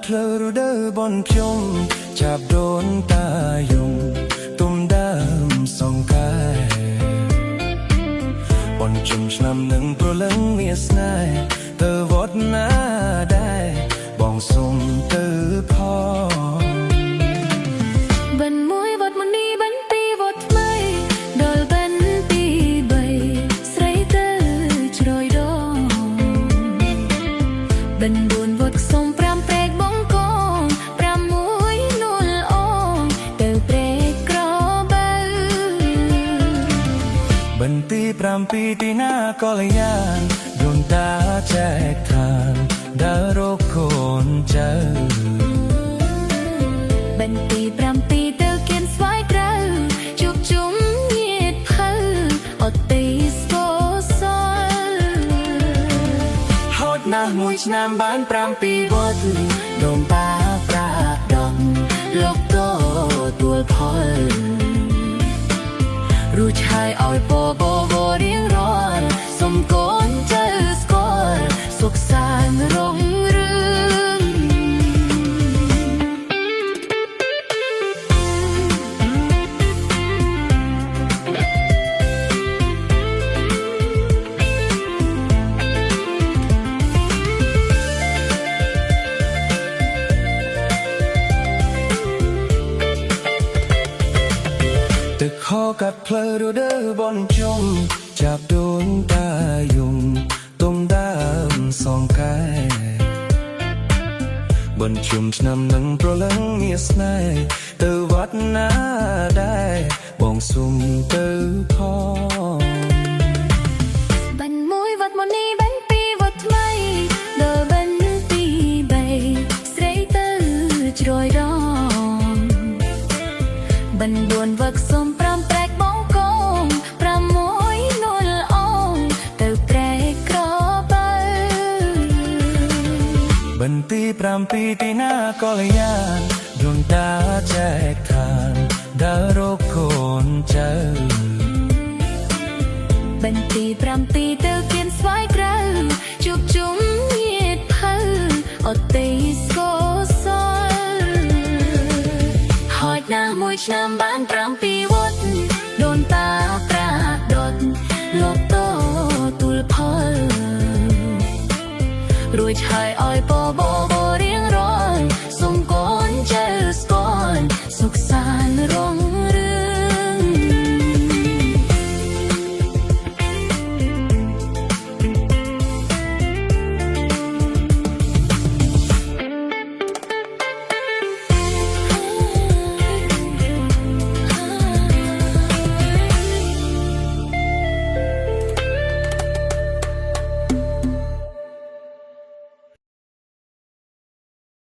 ភ្លឺរដូវបនជុំចាប់ដូនតាយំទុំដើមសងកាយបនជុំឆ្នាំនឹងប្រលឹងមានស្នេហ៍ទៅវត្តណាដែរបងសុំទៅផងបិណ្ឌមួយវត្តមុនីបិណ្ឌពីរវត្តថ្មីដល់បិណ្ឌទី3ស្រីទៅជ្រោយដងបិណ្ឌ4វត្តខ្សុំ5ព្រែកបងកង6នួលអងទៅព្រែកក្របើបិណ្ឌទី7ទីណាកល្យានដូនតាចែកឋានដើររកកូនចៅបិណ្ឌទី7ទៅគៀនស្វាយក្រៅជួបជុំញាតិភៅអត់ទីស្គរសល់ហូចណាស់មួយឆ្នាំបាន7វត្តដូនតាប្រាដំលោកតទួលផលរួចហើយឲ្យបបរៀងរាល់សុំកូនចៅស្គាល់សុខសាន្តរុងរឿងទឹកខកាត់ផ្លូវរដូវបនជុំចាប់ដូនតាយំទុំដើមសងកាយបនជុំឆ្នាំនឹងប្រលឹងមានស្នេហ៍ទៅវត្តណាដែរបងសុំទៅផងបិណ្ឌមួយវត្តមុនីបិណ្ឌពីរវត្តថ្មីដល់បិណ្ឌទី3ស្រីទៅជ្រោយដងបិណ្ឌ4វត្តខ្សុំ5ព្រែកបងកង6នួលអងទៅព្រែកក្របើបិណ្ឌទី7ទីណាកល្យានដូនតាចែកឋានដើររកកូនចៅបិណ្ឌទី7ទៅគៀនស្វាយក្រៅជួបជុំញាតិភៅអត់ទីស្គរសល់ហូចណាស់មួយឆ្នាំបាន7វត្តដូនតាប្រាដុតលោកតទួលផលរួចហើយឲ្យប